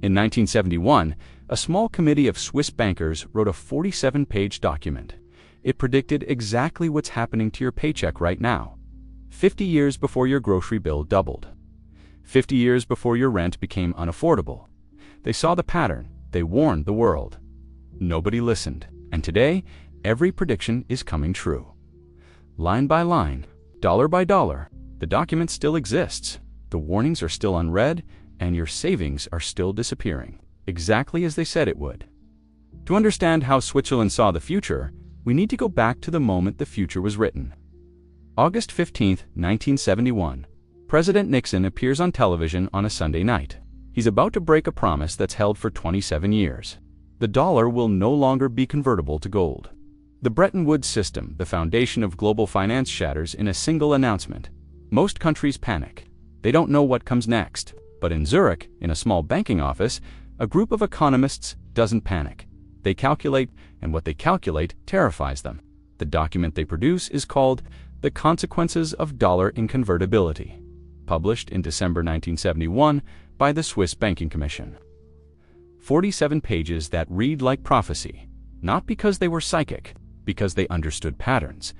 In 1971, a small committee of Swiss bankers wrote a 47-page document. It predicted exactly what's happening to your paycheck right now. 50 years before your grocery bill doubled. 50 years before your rent became unaffordable. They saw the pattern. They warned the world. Nobody listened. And today, every prediction is coming true. Line by line, dollar by dollar, the document still exists. The warnings are still unread, and your savings are still disappearing, exactly as they said it would. To understand how Switzerland saw the future, we need to go back to the moment the future was written. August 15, 1971. President Nixon appears on television on a Sunday night. He's about to break a promise that's held for 27 years. The dollar will no longer be convertible to gold. The Bretton Woods system, the foundation of global finance, shatters in a single announcement. Most countries panic. They don't know what comes next. But in Zurich, in a small banking office, a group of economists doesn't panic. They calculate, and what they calculate terrifies them. The document they produce is called The Consequences of Dollar Inconvertibility, published in December 1971 by the Swiss Banking Commission. 47 pages that read like prophecy, not because they were psychic, because they understood patterns.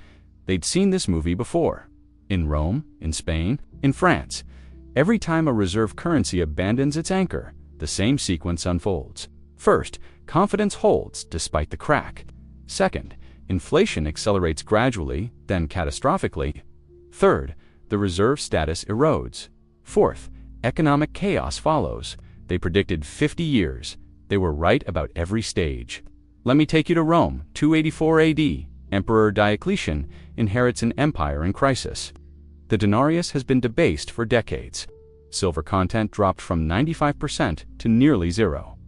They'd seen this movie before. In Rome, in Spain, in France. Every time a reserve currency abandons its anchor, the same sequence unfolds. First, confidence holds despite the crack. Second, inflation accelerates gradually, then catastrophically. Third, the reserve status erodes. Fourth, economic chaos follows. They predicted 50 years. They were right about every stage. Let me take you to Rome, 284 AD. Emperor Diocletian inherits an empire in crisis. The denarius has been debased for decades. Silver content dropped from 95% to nearly zero.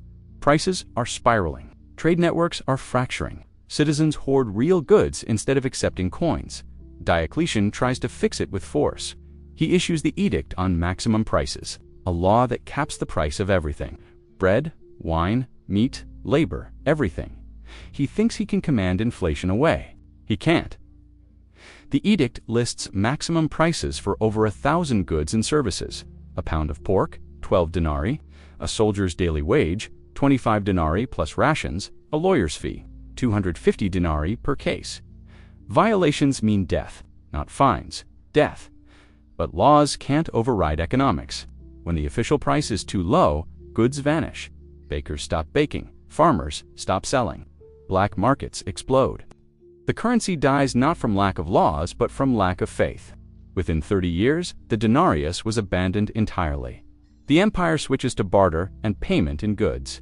Prices are spiraling. Trade networks are fracturing. Citizens hoard real goods instead of accepting coins. Diocletian tries to fix it with force. He issues the Edict on Maximum Prices, a law that caps the price of everything. Bread, wine, meat, labor, everything. He thinks he can command inflation away. He can't. The edict lists maximum prices for over 1,000 goods and services. A pound of pork, 12 denarii. A soldier's daily wage, 25 denarii plus rations. A lawyer's fee, 250 denarii per case. Violations mean death, not fines, death. But laws can't override economics. When the official price is too low, goods vanish. Bakers stop baking. Farmers stop selling. Black markets explode. The currency dies not from lack of laws, but from lack of faith. Within 30 years, the denarius was abandoned entirely. The empire switches to barter and payment in goods.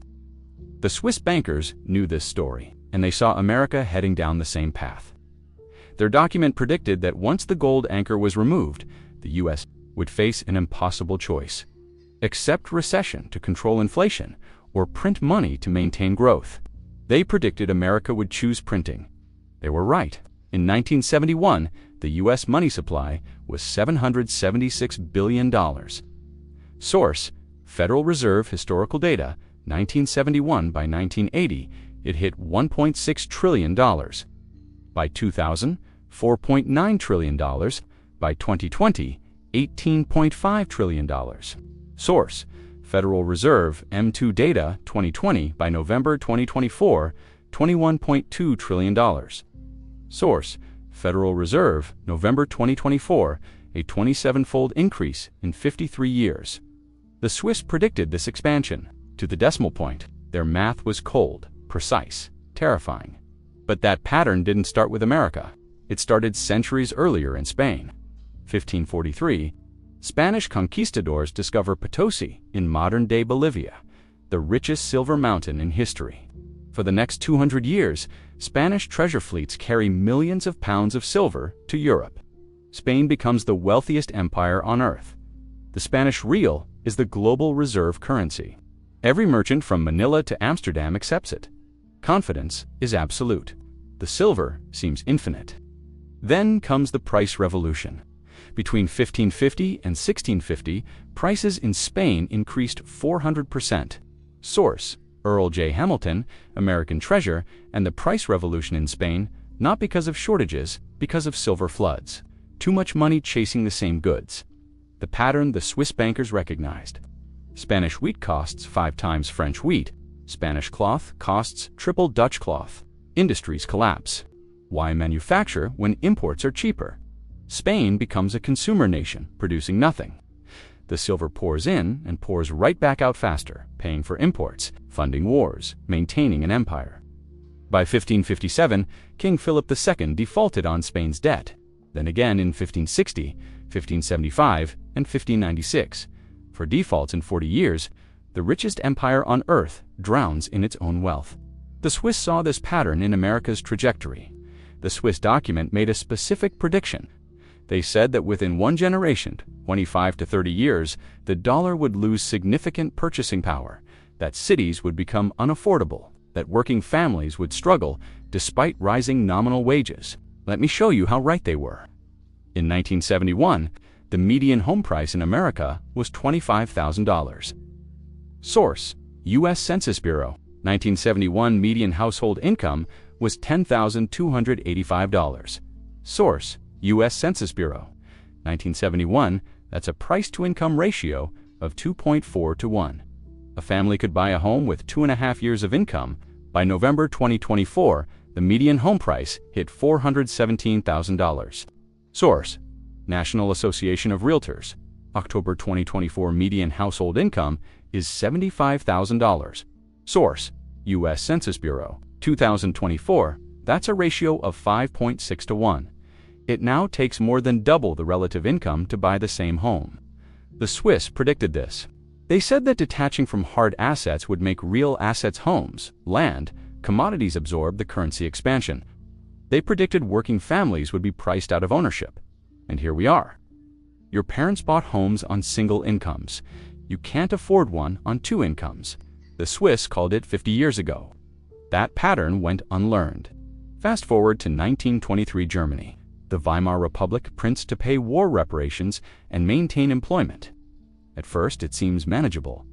The Swiss bankers knew this story, and they saw America heading down the same path. Their document predicted that once the gold anchor was removed, the U.S. would face an impossible choice: accept recession to control inflation, or print money to maintain growth. They predicted America would choose printing. They were right. In 1971, the U.S. money supply was $776 billion. Source: Federal Reserve Historical Data, 1971 by 1980, it hit $1.6 trillion. By 2000, $4.9 trillion. By 2020, $18.5 trillion. Source: Federal Reserve M2 Data, 2020 by November 2024, $21.2 trillion. Source: Federal Reserve, November 2024, a 27-fold increase in 53 years. The Swiss predicted this expansion. To the decimal point, their math was cold, precise, terrifying. But that pattern didn't start with America. It started centuries earlier in Spain. 1543, Spanish conquistadors discover Potosi in modern-day Bolivia, the richest silver mountain in history. For the next 200 years, Spanish treasure fleets carry millions of pounds of silver to Europe. Spain becomes the wealthiest empire on earth. The Spanish real is the global reserve currency. Every merchant from Manila to Amsterdam accepts it. Confidence is absolute. The silver seems infinite. Then comes the price revolution. Between 1550 and 1650, prices in Spain increased 400%. Source: Earl J. Hamilton, American Treasure, and the Price Revolution in Spain, not because of shortages, because of silver floods. Too much money chasing the same goods. The pattern the Swiss bankers recognized. Spanish wheat costs 5 times French wheat. Spanish cloth costs triple Dutch cloth. Industries collapse. Why manufacture when imports are cheaper? Spain becomes a consumer nation, producing nothing. The silver pours in and pours right back out faster, paying for imports, funding wars, maintaining an empire. By 1557, King Philip II defaulted on Spain's debt. Then again in 1560, 1575, and 1596. For defaults in 40 years, the richest empire on earth drowns in its own wealth. The Swiss saw this pattern in America's trajectory. The Swiss document made a specific prediction. They said that within one generation, 25 to 30 years, the dollar would lose significant purchasing power, that cities would become unaffordable, that working families would struggle despite rising nominal wages. Let me show you how right they were. In 1971, the median home price in America was $25,000. Source: U.S. Census Bureau. 1971 median household income was $10,285. Source: U.S. Census Bureau. 1971, that's a price-to-income ratio of 2.4 to 1. A family could buy a home with 2.5 years of income. By November 2024, the median home price hit $417,000. Source: National Association of Realtors. October 2024 median household income is $75,000. Source: U.S. Census Bureau. 2024, that's a ratio of 5.6 to 1. It now takes more than double the relative income to buy the same home. The Swiss predicted this. They said that detaching from hard assets would make real assets homes, land, commodities absorb the currency expansion. They predicted working families would be priced out of ownership. And here we are. Your parents bought homes on single incomes. You can't afford one on 2 incomes. The Swiss called it 50 years ago. That pattern went unlearned. Fast forward to 1923 Germany. The Weimar Republic prints to pay war reparations and maintain employment. At first, it seems manageable.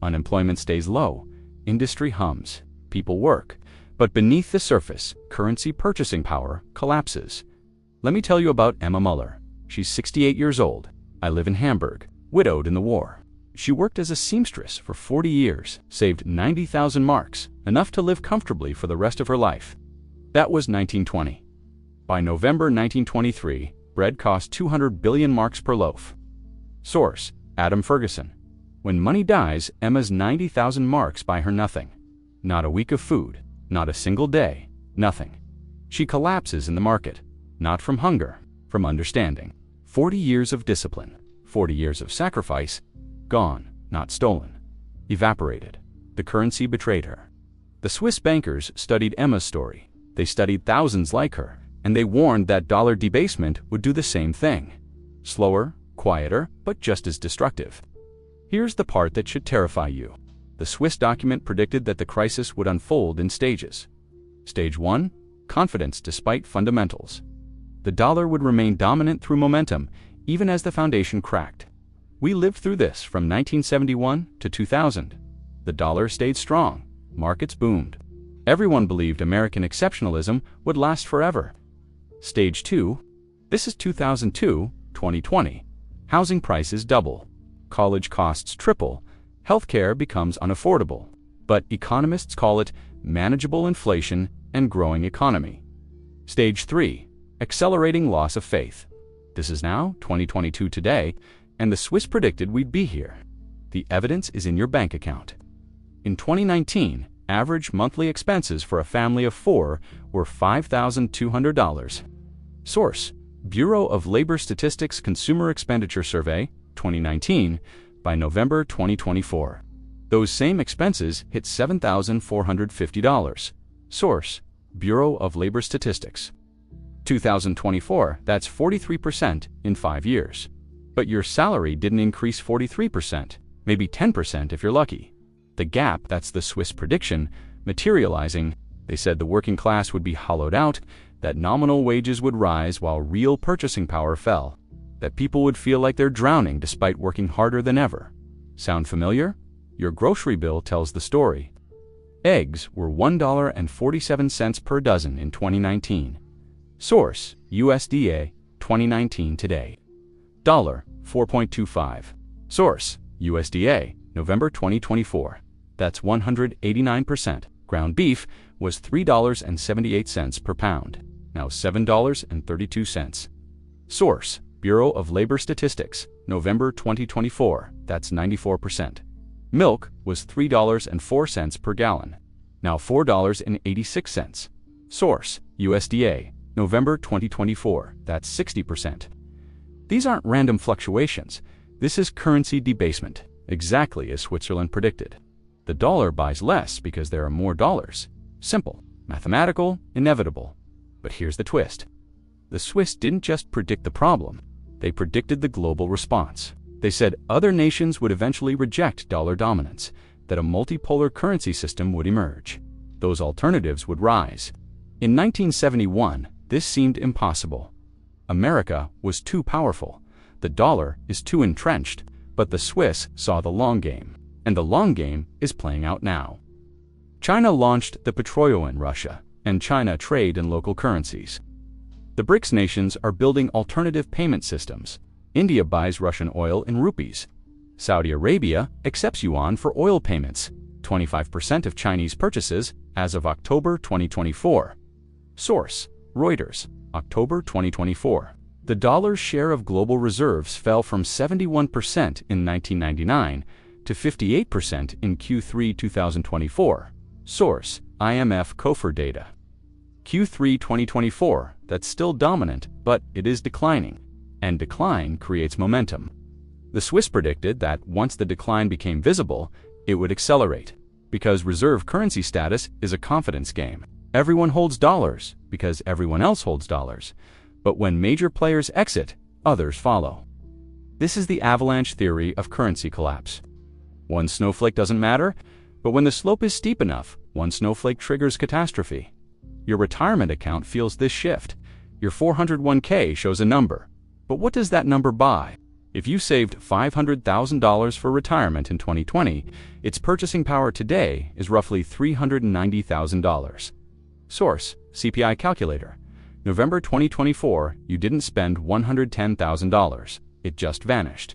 Unemployment stays low, industry hums, people work, but beneath the surface, currency purchasing power collapses. Let me tell you about Emma Muller. She's 68 years old. I live in Hamburg, widowed in the war. She worked as a seamstress for 40 years, saved 90,000 marks, enough to live comfortably for the rest of her life. That was 1920. By November 1923, bread cost 200 billion marks per loaf. Source: Adam Ferguson. When money dies, Emma's 90,000 marks buy her nothing. Not a week of food, not a single day, nothing. She collapses in the market, not from hunger, from understanding. 40 years of discipline, 40 years of sacrifice, gone, not stolen, evaporated. The currency betrayed her. The Swiss bankers studied Emma's story. They studied thousands like her, and they warned that dollar debasement would do the same thing. Slower, quieter, but just as destructive. Here's the part that should terrify you. The Swiss document predicted that the crisis would unfold in stages. Stage 1, confidence despite fundamentals. The dollar would remain dominant through momentum, even as the foundation cracked. We lived through this from 1971 to 2000. The dollar stayed strong, markets boomed. Everyone believed American exceptionalism would last forever. Stage 2, this is 2002, 2020. Housing prices double. College costs triple. Healthcare becomes unaffordable. But economists call it manageable inflation and growing economy. Stage 3, accelerating loss of faith. This is now 2022 today, and the Swiss predicted we'd be here. The evidence is in your bank account. In 2019, average monthly expenses for a family of 4 were $5,200. Source: Bureau of Labor Statistics Consumer Expenditure Survey, 2019, by November 2024. Those same expenses hit $7,450. Source: Bureau of Labor Statistics. 2024, that's 43% in 5 years. But your salary didn't increase 43%, maybe 10% if you're lucky. The gap, that's the Swiss prediction, materializing. They said the working class would be hollowed out, that nominal wages would rise while real purchasing power fell, that people would feel like they're drowning despite working harder than ever. Sound familiar? Your grocery bill tells the story. Eggs were $1.47 per dozen in 2019. Source: USDA, 2019 today. Dollar, 4.25. Source: USDA, November 2024. That's 189%. Ground beef was $3.78 per pound, now $7.32. Source: Bureau of Labor Statistics, November 2024. That's 94%. Milk was $3.04 per gallon, now $4.86. Source: USDA, November 2024. That's 60%. These aren't random fluctuations. This is currency debasement, exactly as Switzerland predicted. The dollar buys less because there are more dollars. Simple, mathematical, inevitable. But here's the twist. The Swiss didn't just predict the problem, they predicted the global response. They said other nations would eventually reject dollar dominance, that a multipolar currency system would emerge. Those alternatives would rise. In 1971, this seemed impossible. America was too powerful. The dollar is too entrenched. But the Swiss saw the long game. And the long game is playing out now. China launched the petroleum in Russia, and China trade in local currencies. The BRICS nations are building alternative payment systems. India buys Russian oil in rupees. Saudi Arabia accepts yuan for oil payments, 25% of Chinese purchases as of October 2024. Source: Reuters, October 2024. The dollar's share of global reserves fell from 71% in 1999 to 58% in Q3 2024. Source: IMF COFR data. Q3 2024, that's still dominant, but it is declining. And decline creates momentum. The Swiss predicted that once the decline became visible, it would accelerate. Because reserve currency status is a confidence game. Everyone holds dollars because everyone else holds dollars. But when major players exit, others follow. This is the avalanche theory of currency collapse. One snowflake doesn't matter, but when the slope is steep enough, one snowflake triggers catastrophe. Your retirement account feels this shift. Your 401k shows a number. But what does that number buy? If you saved $500,000 for retirement in 2020, its purchasing power today is roughly $390,000. Source: CPI calculator. November 2024, you didn't spend $110,000. It just vanished.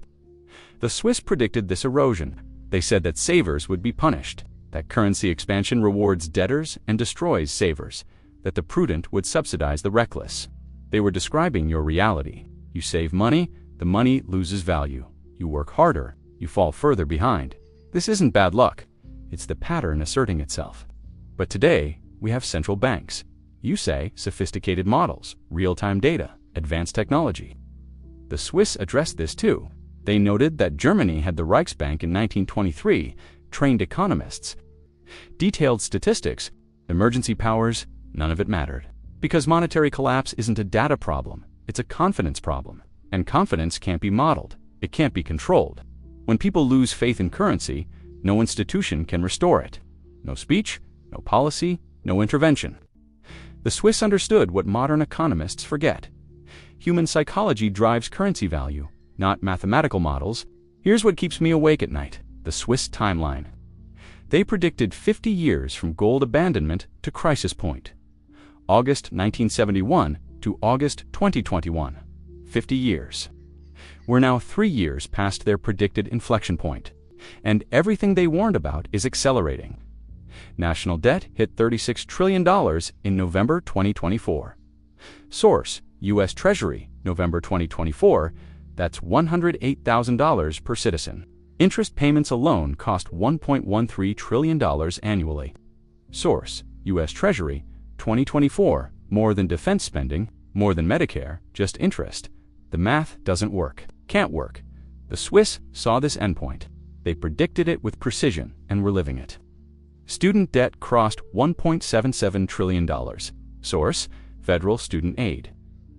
The Swiss predicted this erosion. They said that savers would be punished, that currency expansion rewards debtors and destroys savers, that the prudent would subsidize the reckless. They were describing your reality. You save money, the money loses value. You work harder, you fall further behind. This isn't bad luck. It's the pattern asserting itself. But today, we have central banks. You say sophisticated models, real-time data, advanced technology. The Swiss addressed this too. They noted that Germany had the Reichsbank in 1923, trained economists. Detailed statistics, emergency powers, none of it mattered. Because monetary collapse isn't a data problem, it's a confidence problem. And confidence can't be modeled, it can't be controlled. When people lose faith in currency, no institution can restore it. No speech, no policy, no intervention. The Swiss understood what modern economists forget. Human psychology drives currency value, not mathematical models. Here's what keeps me awake at night: the Swiss timeline. They predicted 50 years from gold abandonment to crisis point. August 1971 to August 2021. 50 years. We're now 3 years past their predicted inflection point, and everything they warned about is accelerating. National debt hit $36 trillion in November 2024. Source: U.S. Treasury, November 2024. That's $108,000 per citizen. Interest payments alone cost $1.13 trillion annually. Source: U.S. Treasury, 2024. More than defense spending, more than Medicare, just interest. The math doesn't work. Can't work. The Swiss saw this endpoint. They predicted it with precision, and we're living it. Student debt crossed $1.77 trillion. Source: Federal Student Aid.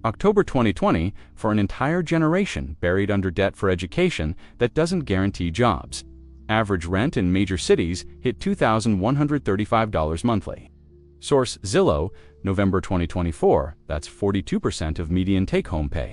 October 2020, for an entire generation buried under debt for education that doesn't guarantee jobs. Average rent in major cities hit $2,135 monthly. Source: Zillow, November 2024. That's 42% of median take-home pay.